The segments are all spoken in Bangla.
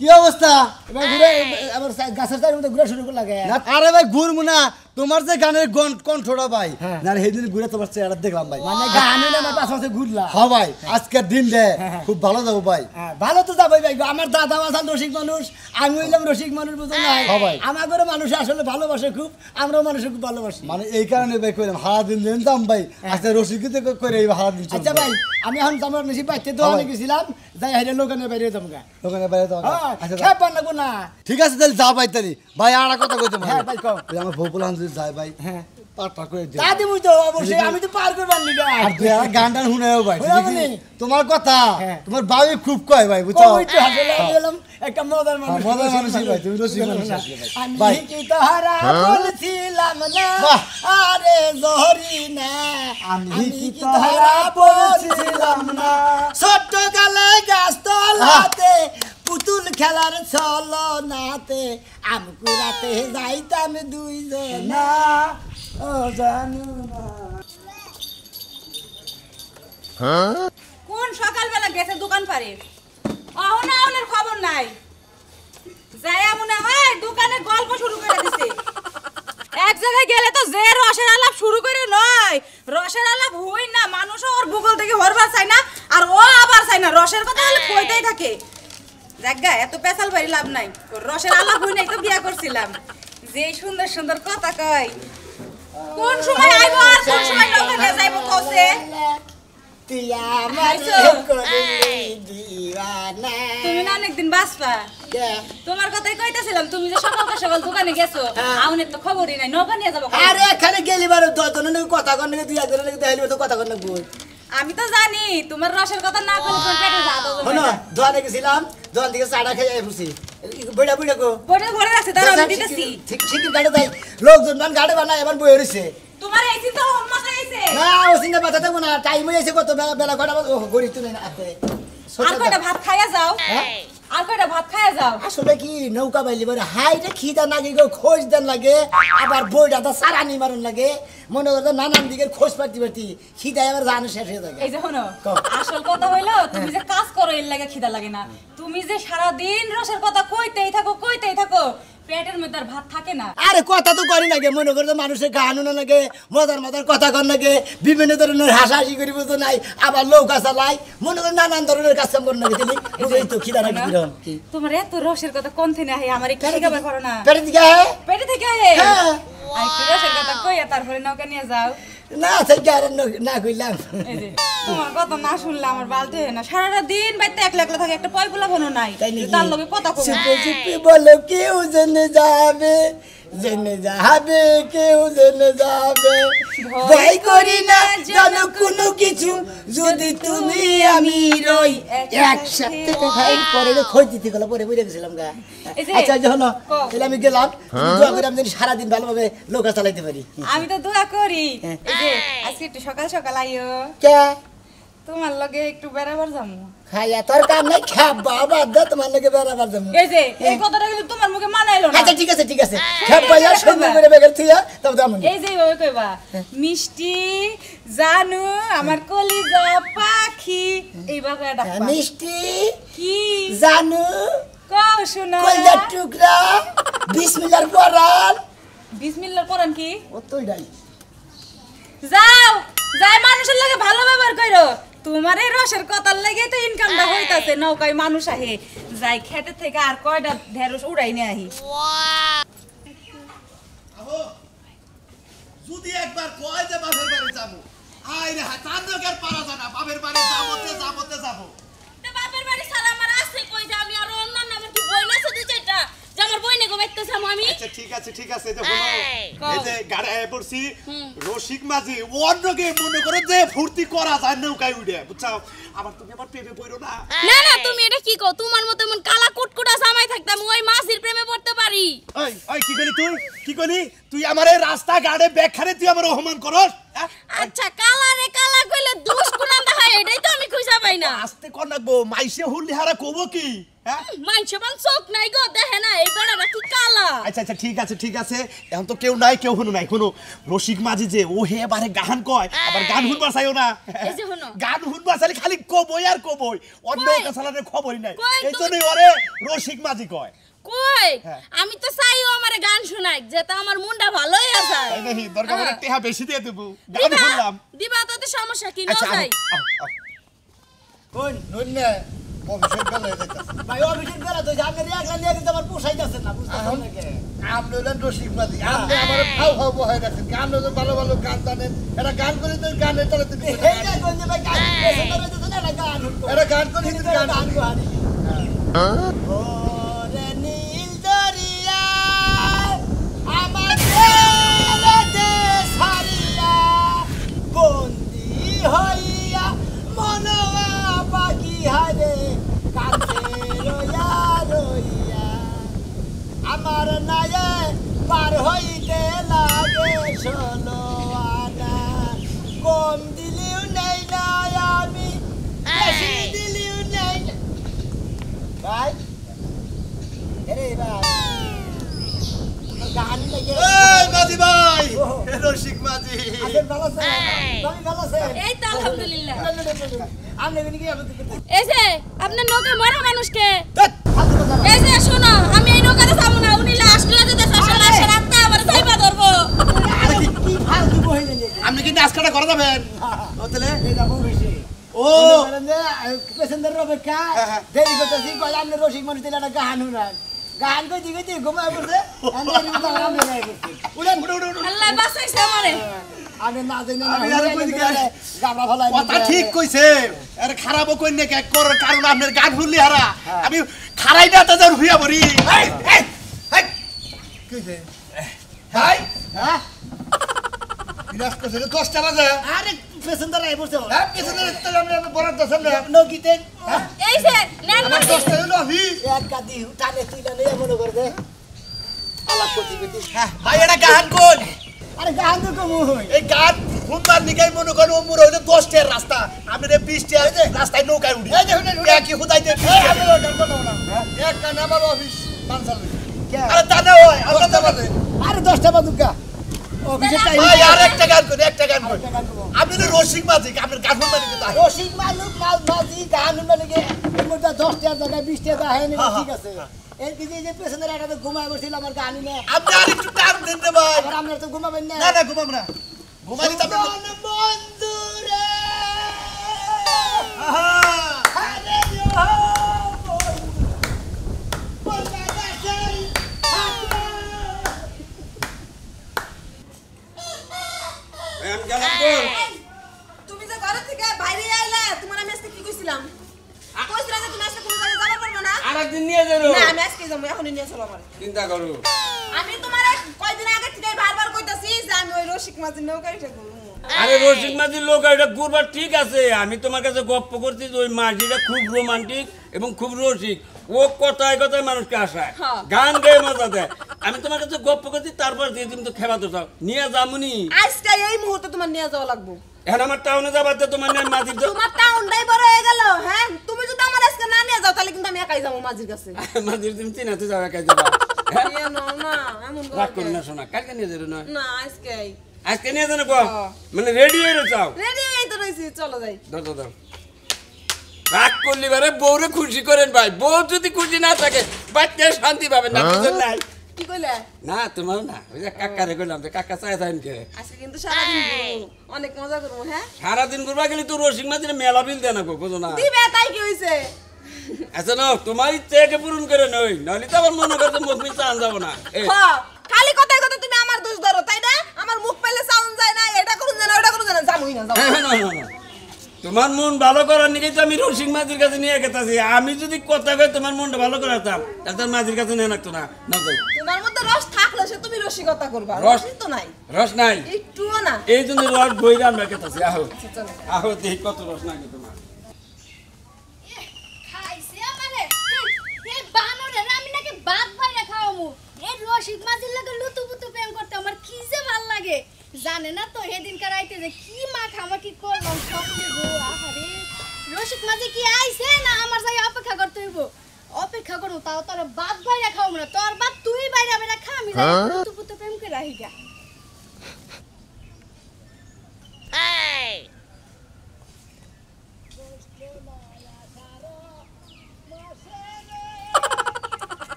কি অবস্থা? এবার ঘুরে আবার গাছের চারির মধ্যে ঘুরে শুরু করে লাগে। আরে ভাই ঘুরবো না, তোমার যে গানের কণ্ঠটা ভাই না সেদিন ঘুরে তোমার চেহারা দেখলাম ভাই, মানে গানে না আমার পাশে ঘুরলাম। হ্যাঁ ভাই আজকের দিন রে খুব ভালো যাবো ভাই। ভালো তো যাবোই ভাই, আমার দাদা আসান রসিক মানুষ, আমি হইলাম রসিক মানুষ, বুঝো না? আমার ঘরে মানুষ আসলে ভালোবাসে খুব, আমরাও মানুষের খুব ভালোবাসি। মানে এই কারণে ভাই কইলাম হারা দিন জানতাম ভাই আজকে রসিকতে করে এই হারা দিন। আচ্ছা ভাই আমি এখন আমার বেশি বাইতে দোকানে গেছিলাম, যাই হাইরে লোকানের বাইরে যাবো গা, দোকানে বাইরে যাবো। আচ্ছা খেয়ে পান লাগবো না। ঠিক আছে তাহলে যা ভাই, তাহলে ভাই আর কথা কইতে হ্যাঁ ভাই কও। আমার ভোপলান যদি যায় ভাই পারটা করে দিও। তা দিবই তো অবশ্যই, আমি তো পার করবার নি গা। আর তুই আর গান টান শুনাও ভাই, তোমার কথা তোমার ভাবি খুব কয় ভাই, বুঝছো? ওই তো হাসলে আমি এলাম একটা মজার মানুষ, মজার মানুষই ভাই, তুমি রসিক মানুষ ভাই। আমি কি তোহারা বলছিলাম না আরে জহরি না, আমি কি তোহারা বলছিলাম না ছোট্ট গালে গাছ তলাতে পুতুল খেলার ছলনাতে আমকুরাতে যাইতাম দুইজনা ও জানু না। কোন সকালবেলা গেছে দোকান পারে, অহনাওনের খবর নাই, যায়া মনে হয় দোকানে গল্প শুরু করে দিছে। এক জায়গায় গেলে তো যে রসের আলাপ শুরু করে নয়, রসের আলাপ হই না, মানুষও ওর ভূগোল থেকে হরবার চায় না, আর ও আবার চায় না, রসের কথা হলে কইতেই থাকে। জায়গা এত পেছাল বাড়ি লাভ নাই, রসের আলাপ হই নাই তো বিয়া করছিলাম। যে সুন্দর সুন্দর কথা কয়, কোন সময় আইবো আর কোন সময় নৌকা নিয়ে যাইবো কওছে। তুমি না অনেকদিন বাঁচবা, তোমার কথাই কইতেছিলাম। তুমি যে সকাল সকাল দোকানে গেছো, আউনের তো খবরই নাই, নৌকা নিয়ে যাবো। আরে এখানে গেলি বারে দজনের কথা কর নাকি, দুই একজনের নাকি দেখাইলি তো কথা কর না বই। আমি তো জানি তোমার রসের কথা না করলে তোমার পেটে ভাত হবে শোনো, না। দোকানে গেছিলাম, দোকান থেকে চাটা খেয়ে যাই ফুসি বইটা বইটা গো বইটা ঘরে আছে, দাঁড়াও আমি দিতেছি। ঠিক ঠিক গাড়ি যাই, লোকজন মান গাড়ি বানায় এবার বই রইছে। তোমার এই চিন্তা মাথায় আইছে? না ও চিন্তা মাথা থাকবো না, টাইম হয়েছে কত বেলা কটা গড়ি তুমি না আপনি আর কয়টা ভাত খাইয়া যাও, আর কয়টা ভাত খাইয়া যাও। আসলে কি নৌকা বাইলি বলে হাইটা খিদা লাগে গো, খোঁজ দেন লাগে, আবার বইটা তো সারানি মারণ লাগে, মনে করতো নানান দিকের খোঁজ পাতি পাতি খিদা এবার জানো শেষ হয়ে যাবে। এই যে শোনো, আসল কথা হইলো তুমি যে কাজ করো এর লাগে খিদা লাগে না, তুমি যে সারা দিন রসের কথা কইতেই থাকো, পেটের মধ্যে আর ভাত থাকে না। আরে কথা তো করি নাকি, মনে করতো মানুষের গান না লাগে, মজার কথা কর নাকি, বিভিন্ন ধরনের হাসাহাসি করি বুঝতো নাই, আবার নৌকা চালাই, মনে করি নানান ধরনের কাজ কাম কর নাকি, তুমি বুঝেই তো খিদা নাকি কিরকম। তোমার এত রসের কথা কোন থেকে আহে, আমার একটু শিখাবার করো না। পেটে দিকে আহে, পেটে থেকে আহে, আর একটু রসের কথা কইয়া তারপরে নৌকা নিয়ে যাও। না থেকে আর না কইলাম। এই যে তোমার কথা না শুনলে আমার বালতে হয় না, সারাটা দিন বাইতে একলা একলা থাকে, একটা পয়পুলা বনো নাই, তার লগে কথা কই চুপি চুপি বলো কেউ জেনে যাবে, জেনে যাবে কেউ জেনে যাবে, ভয় করি না জানো কোনো কিছু, যদি তুমি আমি রই একসাথে। ভাই পরে খোঁজ দিতে গেল, পরে বুঝে গেছিলাম গা। আচ্ছা যখন তাহলে আমি গেলাম, দোয়া করে আমি সারাদিন ভালোভাবে নৌকা চালাইতে পারি। আমি তো দোয়া করি। এই যে আজকে একটু সকাল সকাল আইও, কে তোমার লগে একটু বেড়াবার যাবো। খাইয়া তোর কাম নাই, খাবা বাদ তোমার লগে বেড়াবার যাবো। এই যে এই কথাটা কিন্তু তোমার মুখে মানাইলো না। আচ্ছা ঠিক আছে খাবাইয়া সুন্দর করে বেগের থিয়া তবে যাবো। এই যে এইভাবে কইবা, মিষ্টি জানু আমার কলিজা পাখি, এইভাবে ডাকবা। মিষ্টি কি জানু কও শোনা, কলিজার টুকরা, বিসমিল্লাহর পরান। বিসমিল্লাহর পরান কি? ওতই ডাই যাও যাই মানুষের লাগে ভালো ব্যবহার কইরো, তোমার এই রসের কথার লাগে তো ইনকামটা হইতাছে, নৌকায় মানুষ আহে, যাই খেতে থেকে আর কয়টা ঢেঁড়স উড়াই নিয়ে আহি। যদি একবার কয় যে বাপের বাড়ি যাবো, আয় রে তার লোকের পারা যায় না, বাপের বাড়ি যাবো। তে বাপের বাড়ি সারা আমার আছে কই যে আমি আর অন্যান্য আমার কি বই না শুধু যেটা যে আমার বই নেগো বাইতেছ আমি। আচ্ছা ঠিক আছে দেখো এই যে গাড়ায় পড়ছি রসিক মাঝি অন্যকে মনে করে যে ফুর্তি করা যায় নৌকায় উঠে, বুঝছো? আবার তুমি আবার প্রেমে পড়ো না। না তুমি এটা কি কও, তোমার মত এমন কালা কুটকুটা জামাই থাকতাম ওই মাসির প্রেমে পড়তে পারি। ওই কি কইলি তুই আমার এই রাস্তা গাড়ে ব্যাগখানে তুই আমার অপমান করস? আচ্ছা কালা রে কালা কইলে দুষ কোনা দেখা কয় এটাই তো আমি খুঁজে পাই না আস্তে কর না গো মাইসে হুল্লি হারা কব কি হ্যাঁ মাইছে বান চোখ নাই গো দেখে না এই বেড়াটা কি কালা আচ্ছা আচ্ছা ঠিক আছে এখন তো কেউ নাই কেউ হনো নাই কোনো রসিক মাঝি যে ও হে বারে গান কয় আবার গান হুনবার চাইও না এই যে হনো গান হুনবার চাইলে খালি কবই আর কবই অন্য কই? কাছালারে খবরই নাই কই এই তুমি? জন্যই ওরে রসিক মাঝি কয় কই হ্যাঁ। আমি তো চাইও আমারে গান শোনাই যেটা আমার মনটা ভালোই আছে তাই নাকি দরকার পড়লে হ্যাঁ। টেহা বেশি দিয়ে দেবো গান দিবা শুনলাম দিবা তো সমস্যা কি আচ্ছা নয় কোন নইলে অভিষেক বেলা যাইতাছে ভাই অভিষেক বেলা তো জানেন একলা নিয়ে কিন্তু আমার পোষাইতাছে না বুঝতাছেন নাকি আপনি হলেন রসিক মাঝি আপনি আমার ফাউ ফাউ বহাই রাখেন গান হলে ভালো ভালো গান জানেন এটা গান করে তো গানের তালে তুমি এইটা কোন যে ভাই গান পেছনে তো না গান এটা গান করে কিন্তু গান গান গান ওরে নীল দরিয়া আমাকে লেতে সারিয়া বন্দি হইয়া মনवा পাখি হারে কাছে রইয়া রইয়া আমার নায়ে পার হইতে লাগে ষোলো আনা কম দিলিও নেই না আমি বেশি দিলিও নেই না ভাই এরে ভাই গান লাগে এই মাঝি ভাই ওহো। রসিক মাঝি আছেন ভালো আছেন আমি ভালো আছেন এই তো আলহামদুলিল্লাহ আমি কি আমি এই যে আপনার নৌকা মরা মানুষকে ফালতু কথা না। এই যে শোনো আমি এই নৌকাতে যাবো না উনি লাশ লয়ে যেতে চাইছে লাশ রাখতে আবার যাইবা ধরবো আরে কি ফালতু বহিলে নিয়ে আপনি কি নাচ কাটা করে যাবেন ও তাহলে এই যাবো বেশি ও পেছনের অপেক্ষা হ্যাঁ, হ্যাঁ। দেরি করতেছি কয় আপনি রসিক মানুষ দিলে একটা গান শুনান গান কই দিকে ঘুমায় পড়ছে উড়েন আল্লাহ বাঁচাইছে আমারে আমি না জানি না আমি আরো কই দিকে গাবড়া ফলাই কথা ঠিক কইছে আরে খারাপও কই না এক কর কারণ আপনার গান শুনলি হারা আমি খারাই না তাদের হুইয়া বরি এই এই এই কইছে ভাই হ্যাঁ বিরাজ করছে 10টা বাজে আরে পেছনদার আই পড়ছে হ্যাঁ পিছনে তো আমি বরাদ দছেন না নগিতে এই যে নেন আমার মাসি 10টা হলো অফিস এক গাদি টানে তুইলা নিয়ে মনে করে দে আলাপ করতে করতে ভাই এটা গান কোন আরে গান তো কম হই এই গান শুনবার নিগাই মনে করেন ও মোর হইলো 10 টার রাস্তা আপনি 20 টার রাস্তায় নৌকায় উঠি এই দেখুন কি হুদাইতে আমি গান করব না এক কান আমার অফিস পাঁচল আরে তা না হয় আমরা তো বাজে আরে 10টা বাজুকা অফিসে টাইম ভাই আর একটা গান করি আপনি তো রসিক মাঝি আপনার গান শুনবার নিতে তাই রসিক মালুক মাঝি গান মানে কি এর মধ্যে 10টা জায়গায় 20টা দাহাই নেই ঠিক আছে এর কি যে পেছনের একটা ঘুমায় বসছিল আমার গান না আপনি আর একটু টান দেন রে ভাই আবার আমরা তো ঘুমাবেন না না না ঘুমাম না ঘুমাইলে তো আপনি বন্ধুরে আহা আরে ও বন্ধু বাংলাদেশের আমি গেলাম কোন তুমি যে ঘর থেকে বাইরে আইলা তোমার আমি আজকে কি কইছিলাম কইছিলা যে তুমি আজকে কোনো জায়গায় যাবে পারবে না আরেকদিন নিয়ে যাবো না আমি আজকে যাবো এখনই নিয়ে চলো আমার চিন্তা করো আমি তোমার কয়দিন আগে থেকে বারবার কইতাছি যে আমি ওই রসিক মাঝি নৌকায় উঠে ঘুরবো আরে রসিক মাঝির লোক এটা ঘুরবার ঠিক আছে আমি তোমার কাছে গপ্প করছি যে ওই মাঝিটা খুব রোমান্টিক এবং খুব রসিক ও কথায় কথায় মানুষকে আসায় হ্যাঁ। গান গায়ে মজা দেয় আমি তোমার কাছে গপ্প করছি তারপর দিয়ে তুমি তো খেবাতে চাও নিয়ে যামুনি আজকে এই মুহূর্তে তোমার নিয়ে যাওয়া লাগবে এখন আমার টাউনে যাবার তো তোমার নিয়ে মাঝির তোমার টাউনটাই বড় হয়ে গেল হ্যাঁ তুমি যদি আমার আজকে না নিয়ে যাও তাহলে কিন্তু আমি একাই যাবো মাঝির কাছে মাঝির তুমি চিনাতে যাও একাই যাবা হ্যাঁ? এ না না এমন রাগ করো করবে না শোনা কালকে নিয়ে যাবে না না আজকেই আজকে নিয়ে যাবে গো হ্যাঁ। মানে রেডি হয়ে চাও রেডি এই তো রইছি চলো যাই দাও রাগ করলি বারে বউরে খুশি করেন ভাই বউ যদি খুশি না থাকে বাচ্চা শান্তি পাবে না বুঝলেন নাই কি কইলে না তোমার না ওই যে কাকারে কইলাম তো কাকা চাই থাকেন কে আজকে কিন্তু সারাদিন ঘুরবো, অনেক মজা করবো হ্যাঁ সারাদিন ঘুরবা গেলে তো রসিক মাঝে মেলা বিল দেয় না গো বুঝো না দিবে তাই কি হইছে আচ্ছা না তোমার ইচ্ছে একে পূরণ করে নই নাহলে তো আমার মনে করছে মুখ মিশে আন যাবো না এই, খালি কথায় কথা তুমি আমার দোষ ধরো তাই না আমার মুখ পাইলে সাউন্ড যায় না এটা করুন জানা ওটা করুন জানা যাবোই না যাবো না, না, না। তোমার মন ভালো করার নিকে তো আমি রসিক মাঝির কাছে নিয়ে গেতাছি আমি যদি কথা কই তোমার মনটা ভালো করাতাম তাহলে তার মাঝির কাছে নিয়ে রাখতো না না যাই তোমার মধ্যে রস থাকলে সে তুমি রসিকতা করবা রস- রসই তো নাই রস নাই একটুও না এই জন্য রস বইরা আমরা গেতাছি আহো চলো আহো দেখি কত রস নাকি তোমার খাইছে আমারে এই বানরের আমি নাকি ভাত বাইরে খাওয়ামু এই রসিক মাঝির লাগে লুতুপুতু প্রেম করতে আমার কি যে ভাল লাগে জানে না তো সেদিনকার রাইতে যে কি মাখামাখি করলাম স্বপ্নে গো আহারে রসিক মাঝে কি আইছে না আমার যাই অপেক্ষা করতে হইব অপেক্ষা করব তাও তোর বাপ বাইরে খাও না তোর বাপ তুই বাইরে বাইরে খা আমি যাই পুতু প্রেম করে রাহিগা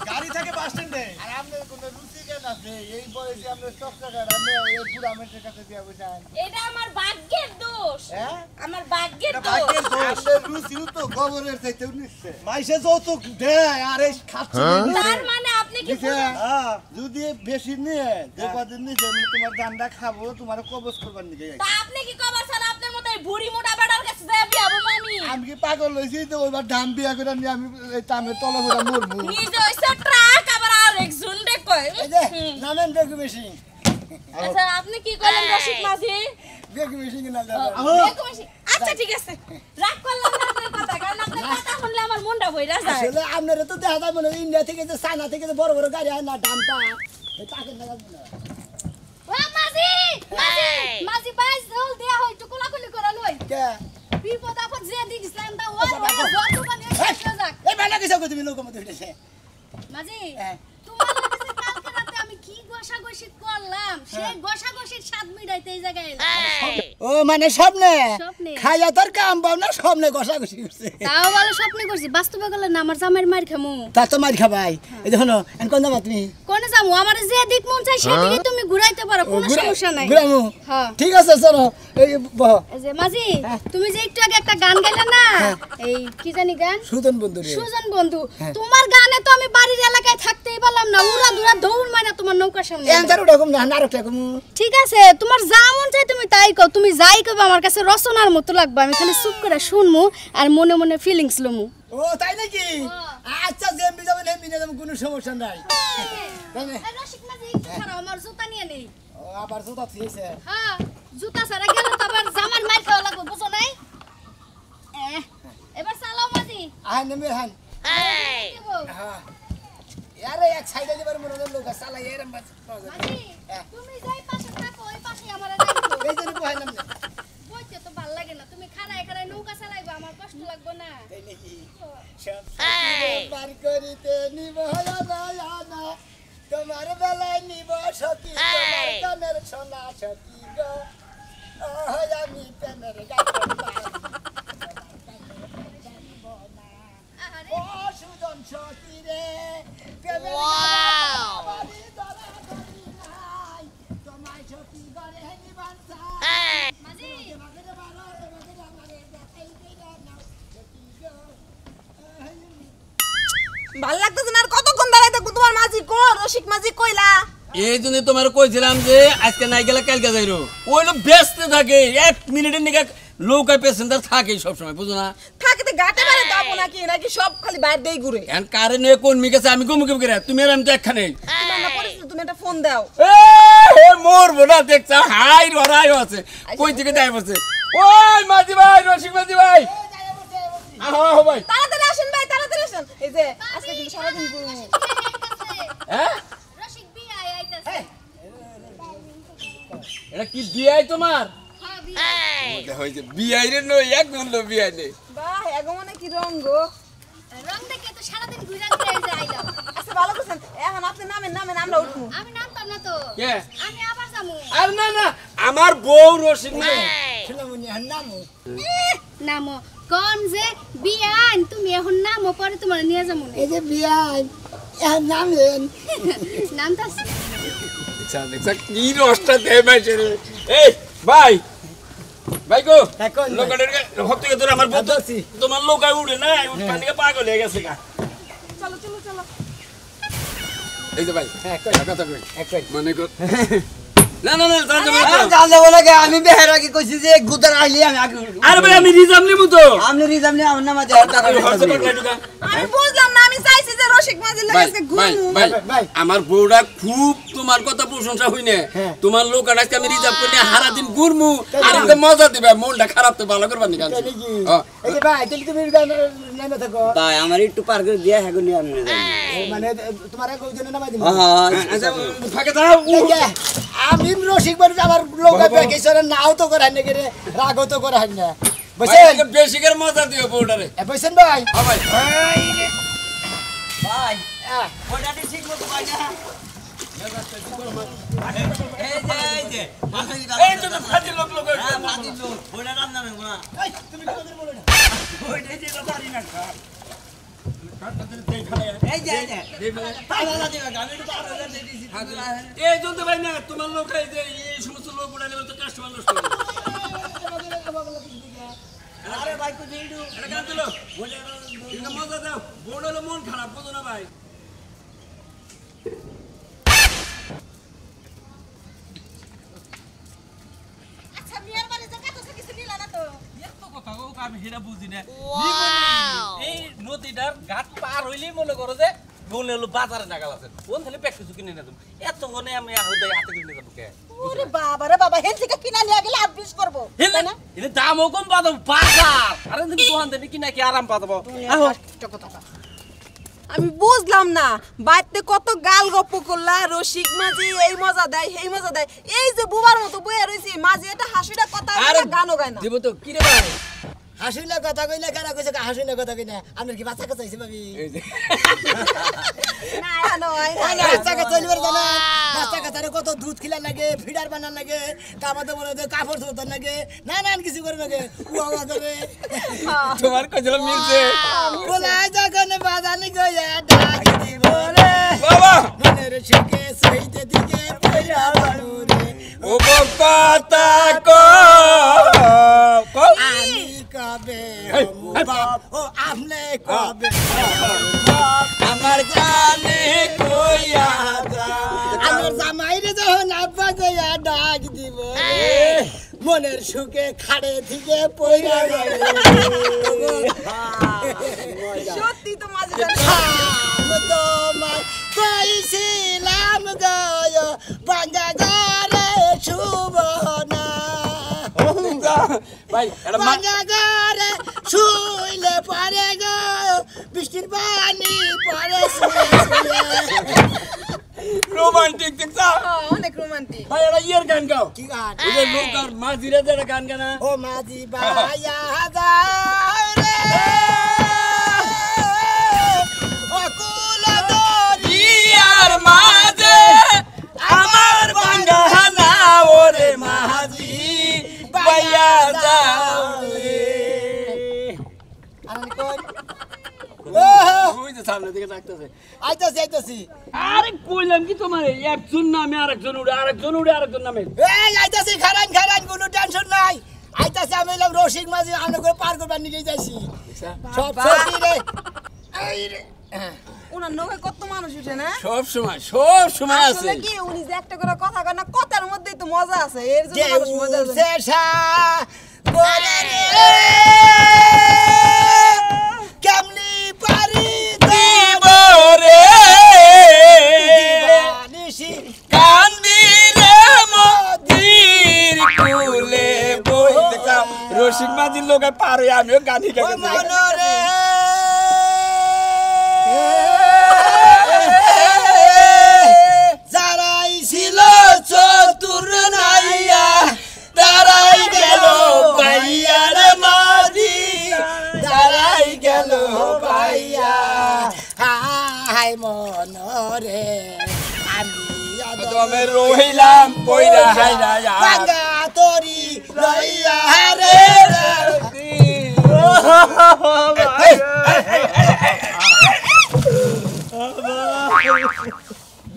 গাড়ি থাকে বাস স্ট্যান্ডে আর আপনার কোনো রুচি কেন আছে এই বয়সে আমরা সব টাকা আপনি ওই বুড়া মেয়ের কাছে দিয়ে বসেন এটা আমার ভাগ্যের দোষ হ্যাঁ আমার ভাগ্যের ভাগ্যের দোষ দোষ। আপনার রুচিও তো গোবরের চাইতেও নিচ্ছে মাইসে যৌতুক দেয় আর এই খাচ্ছে তার মানে আপনি কি নিছে হ্যাঁ যদি বেশি নিয়ে যে কদিন নিছে আমি তোমার ডান্ডা খাবো তোমার কবজ করবার নিকে তা আপনি কি কবার স্যার আপনার মতো এই বুড়ি মোটা বেড়ার কাছে যাই বিয়া বলবো আমি আমি কি পাগল হইছি তো ওইবার ধান বিয়া করে নিয়ে আমি এই তামের তলা ভরা মরবো নিজে হইছে ট্রাক আবার আরেকজন রে কয় এই যে নামেন বেগু বেশি আচ্ছা আপনি কি করেন রশিদ মাঝি বেগু বেশি কিনা দাদা দেখো মাসি। আচ্ছা ঠিক আছে রাগ করলাম না আপনার কথা কারণ আপনার কথা শুনলে আমার মনটা বইরা যায় আসলে আপনারা তো দেখা যায় মনে হয় ইন্ডিয়া থেকে যে চায়না থেকে যে বড় বড় গাড়ি হয় না দামটা তাকে না ও মাঝি মাঝি মাঝি বাইস জল দেয়া হয় তো কোলাকুলি করা লই কে বিপদ আপদ যে দিক ইসলাম দা ওই জল তো বানিয়ে শেষ যাক এই বানা কিছু তুমি লোক মত উঠেছে মাঝি হ্যাঁ। তোমার কাছে কালকে রাতে আমি কি গোশাগোশি করলাম সেই গোশাগোশির স্বাদ মিটাইতে এই জায়গায় এলাম। ও মানে স্বপ্নে স্বপ্নে। খাইয়া তোর কাম পাও না স্বপ্নে ঘষাঘষি করছে তাও ভালো স্বপ্ন করছি বাস্তবে গেলে না আমার জামাইয়ের মার খামু তা তো মার খাবাই এই দেখো না এখন কোন যাবা তুমি কোনে যামু আমার যে দিক মন চাই সেদিকে তুমি ঘুরাইতে পারো কোনো সমস্যা নাই ঘুরামু হ্যাঁ ঠিক আছে চলো এই বহ এই যে মাঝি তুমি যে একটু আগে একটা গান গাইলে না এই কি জানি গান সুদন বন্ধু রে সুজন বন্ধু তোমার গানে তো আমি বাড়ির এলাকায় থাকতেই পারলাম না উড়া দুরা দৌড় মারা তোমার নৌকার সামনে এনজার ওরকম না নারকটা কম ঠিক আছে তোমার যা মন চাই তুমি তাই কও তুমি যাই কবে আমার কাছে রচনার মতো লাগবে আমি খালি চুপ করে শুনমু আর মনে মনে ফিলিংস লমু ও তাই নাকি আচ্ছা জেমবি যাবেন এমনি যাবেন কোনো সমস্যা নাই এই রসিক মাঝি একটু খারাপ আমার জুতা নিয়ে নেই ও আবার জুতা থিয়েছে হ্যাঁ জুতা ছাড়া গেলে তো আবার জামার মার খাওয়া লাগবে বুঝো নাই এবার চালাও মাঝি আহ নেমে হান দেবো। হ্যাঁ আরে এক সাইডে দিবার মনে হলো লোক সালা এরম বাজ মাঝি তুমি যাই পাশে থাকো ওই পাশে আমার রাখো এই জন্য কইলাম না বইতে তো ভাল লাগে না তুমি খাড়ায় খাড়ায় নৌকা চালাইবা আমার কষ্ট লাগবে না তাই নাকি সব পার করিতে নিব না তোমার বেলায় নিব সখী তোমার কানের সোনা সখী গো আমি প্রেমের গান আহারে ও সুজন সখী রে প্রেমের বাড়ি ধরা ধরি নাই তোমায় সখী ঘরে নিবান চাই মাঝি আমাদের ভালো আমাদের আমারে দেখাই দিলা না সখী গো ভাল লাগতেছে না আর কতক্ষণ দাঁড়াই থাকবো তোমার মাঝি কো রসিক মাঝি কইলা এই জন্য তোমার কইছিলাম যে আজকে নাই গেলে কালকে যাইরো ওই লোক ব্যস্ত থাকে 1 মিনিটের নিকে লোক প্যাসেঞ্জার থাকে সব সময় বুঝো না থাকিতে গাটে বারে দাবো নাকি নাকি সব খালি বাইরে দেই ঘুরে এখন কারে নিয়ে কোন মিকেছে আমি গুমুকে করে তুমি আর আমি তো একখানে তোমার না পরিস্থিতি তুমি একটা ফোন দাও এ মরবো না দেখছ হাই রড়াই আছে কই থেকে যাই বসে ওই মাঝি ভাই রসিক মাঝি ভাই আহো আহো ভাই তাড়াতাড়ি আসেন ভাই তাড়াতাড়ি আসেন এই যে আজকে কিন্তু সারাদিন ঘুরবো হ্যাঁ রসিক বিয়া আইতাছে এটা কি বিয়াই তোমার হ্যাঁ বিয়া হইছে বিয়াই রে নই এক বললো বিয়াই নেই বাহ এগো মানে কি রঙ গো রং দেখে তো সারাদিন ঘুরে ঘুরে এই যে আইলাম আচ্ছা ভালো করছেন এখন আপনি নামেন আমরা উঠবো আমি নামতাম না তো কে আমি আবার যামু আর না না আমার বউ রসিক না শুনলাম নামো নামো কোন যে বিয়ান তুমি এখন নামো পরে তোমার নিয়ে যাবো এই যে বিয়ান নামেন নামতাছি দেখছা কি রসটা দেয় মাইছের এই ভাই ভাই গো এখন লোকালের হতে গেছে আমার বন্ধু তোমার লোকায় উড়ে না পানি পাগল হয়ে গেছে গা চলো চলো চলো এই যে ভাই হ্যাঁ কথা কই একই মনে কর না না না জান দেব লাগে আমি বেহেরা কি কইছি যে গুদার আইলি আমি আগে আরে ভাই আমি রিজার্ভ নিমু তো আপনি রিজার্ভ নিয়ে আমার নামে টাকা আমি বুঝলাম না আমি চাইছি যে রসিক মাঝির লাগে আজকে ঘুরমু ভাই আমার বউটা খুব তোমার কথা প্রশংসা হইনে তোমার লোক আজকে আমি রিজার্ভ করে সারা দিন ঘুরমু আর একটা মজা দিবে মনটা খারাপ তো ভালো করবা নি কাছে এই যে ভাই তুমি তুমি নেমে থাকো ভাই আমার একটু পার করে দিয়া হ্যাঁ নিয়ে আমি মানে তোমার কইজনে নামাই দিমু আচ্ছা ফাঁকে দাও আমি রসিক বাড়ি আমার লোক বেকেশরে নাও তো করাই না করে রাগও তো করাই না ভাই বুঝছেন বেশি করে মজা দিও বউটারে বুঝছেন ভাই ভাই ভাই ওটাটি ঠিক মতো ভাই না এই যে এই তো ফাজি লোক ফাজিল লোক ওটা নাম নামে না তুমি কি করে বলো না ওইটা যে পারি না এই যে তালা দিবা আমি তো আর দিছি এই জন্য ভাই না তোমার লোক এই যে এই সমস্ত লোক উড়ালে তো কাস্টমার নষ্ট হবে আরে ভাই কো দিডু এটা কেন দিলো এটা মজা দাও বড়লে মন খারাপ বুঝো না ভাই আচ্ছা মিয়ার বাড়ি যে কত কিছু নিলা না তো এত কথা গো আমি সেটা বুঝি না এই নদীটার ঘাট পার হইলেই মনে করো যে মনে হলো বাজারে নাগাল আছে কোন খালি প্যাক কিছু কিনে না তুমি এত গনে আমি আহুদাই হাতে কিনে যাবো কে ওরে বাবা রে বাবা হেল থেকে কিনা নিয়ে গেলে আর বিশ করবো হেলে না এটা দামও কম পাবো বাজার আরে তুমি দোকান দেবে কিনা কি আরাম পাবো আহো আমি বুঝলাম না বাইতে কত গাল গপ্প করলা রসিক মাঝি এই মজা দেয় এই মজা দেয় এই যে বুবার মতো বইয়া রইছি মাঝি এটা হাসিটা কথা বলে গানও গায় না দিব তো কি রে ভাই হাসিলে কথা কইলে কেন কইছে হাসিলে কথা কইনা আপনার কি বাচ্চা কাছে আইছে ভাবি না নয় বাচ্চা কাছে চলিবার জানা বাচ্চা কাছে কত দুধ খিলা লাগে ফিডার বানান লাগে কামাতে বলে কাপড় ধোতে লাগে না না কিছু করে লাগে উয়া করে তোমার কইছিলাম মিলছে বলা যখন বাজানি গয়া ডাক দিব রে বাবা মনের সুখে সইতে দিকে পয়রা বানু রে ও কথা কো আমি কবে বাপ ও আপনি কবে আমার জানে কইয়া যা আমার জামাইরে যখন আব্বা গয়া ডাক দিব রে মনের সুখে খাড়ে থেকে পয়রা গেল সত্যি তো মাঝি তোমার কইছিলাম গয় বাঙ্গা ঘরে শুভ না ভাই এটা বাঙ্গা ঘরে শুইলে পরে গো বৃষ্টির পানি পরে রোমান্টিক দেখছা অনেক রোমান্টিক ভাই এটা ইয়ের গান গাও কি গান ওই যে লোক আর মাঝিরা যারা গান গানা ও মাঝি ভাইয়া যাও রে অকুল ইয়ার মাঝে আমার বাঙ্গানা ওরে মাঝি বাইয়া যাও রে আমি কই ওই যে সামনে দিকে ডাকতেছে আইতাছি আরে কইলাম কি তোমার একজন নামে আরেকজন উড়ে আরেকজন নামে এই আইতাছি খারান কোনো টেনশন নাই আইতাছি আমি এলাম রসিক মাঝি আমরা করে পার করবার নিয়ে যাইছি সব সত্যি রে এই রে ওনার নৌকায় কত মানুষ উঠে না সব সময় আছে আসলে কি উনি যে একটা করে কথা কয় না কথার মধ্যেই তো মজা আছে এর জন্য যে মানুষ মজা আছে শেষা বলে রে কেমনি পারি দিব রে নিশি কান্দিলে মদির কুলে বই দেখা রসিক মাঝির লোকে পার হয়ে আমিও গানি ও মনরে যারাই ছিল চতুর নাইয়া তারাই গেল বাইয়ার মাঝি তারাই গেল বাইয়া হাই মনরে আমি তবে রহিলাম পয়রা হাইরা বাঙ্গা তরি লইয়া রে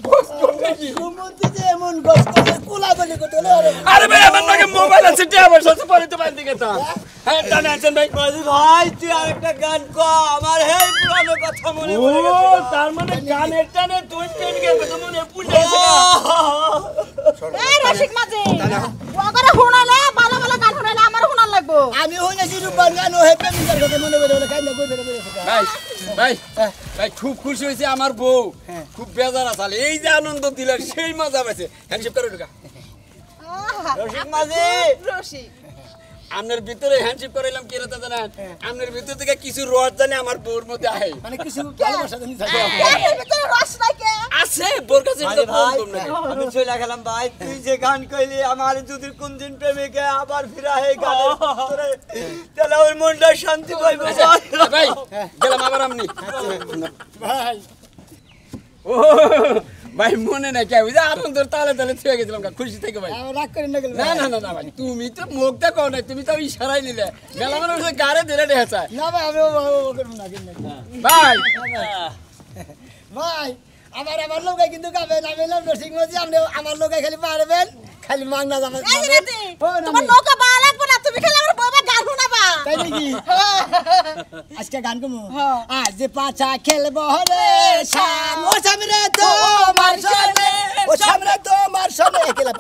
বস করতে নাকি ঘুমন্তি যে এমন গস করে কোলাগুলি করতে হলো আরে ভাই আমার নাকি মোবাইল আছে টিয়া বসে আছে পরে তো বাইরে দিকে তা হ্যাঁ টানে আছেন ভাই মাঝি ভাই তুই আরেকটা গান কর আমার হে পুরানো কথা মনে ও পড়ে গেছে তার মানে গানের টানে তুই পেন গেছে তো মনে পুড়ে গেছে এই রসিক মাঝি ওগরে হুনালে ভালো ভালো গান হুনালে আমার হুনাল লাগবো আমি হইনাছি রূপবান গান ও হেপে মিজার কথা মনে পড়ে হলো কাইনা কই বেরে বেরে ভাই ভাই ভাই খুব খুশি হয়েছে আমার বউ খুব বেজার আছে এই যে আনন্দ দিলে সেই মজা পাইছে হ্যান্ডশেক করে ঢুকা রসিক মাঝি রসিক আমনের ভিতরে হ্যান্ডশেক করাইলাম কি রাতে জানেন আমনের ভিতর থেকে কিছু রস জানে আমার বউর মধ্যে আহে মানে কিছু ভালোবাসা জানি থাকে এর ভিতরে রস নাই কে আছে বোর কাছে আরে তো ভাই কম নাই আমি চলে গেলাম ভাই তুই যে গান কইলি আমার যদি কোন দিন প্রেমিকে আবার ফিরা হে গানের ভিতরে তাহলে ওর মনটা শান্তি পাইবো ভাই গেলাম আবার আমনি ভাই ও ভাই মনে নাই কে ওই যে আনন্দের তালে তালে ছুঁয়ে গেছিলাম খুশি থেকে ভাই রাগ করে না গেল না না না না ভাই তুমি তো মুখ দেখো না তুমি তো ইশারাই নিলে মেলা মানে ওই গাড়ে ধরে রেখেছে না ভাই আমি করব না কিন্তু ভাই ভাই আমার লোক কিন্তু গাবেন আমি নাম রসিক মাঝি আপনি আমার লোক খালি পারবেন খালি মাংনা যাবেন এই রাতে তোমার নৌকা বা লাগবে না তুমি খালি আমার বউবা গান শোনাবা তাই নাকি আজকে গান কমু আজ যে পাছা খেলবো রে শাম ও সামনে তোমার সনে ও সামনে তোমার সনে একলা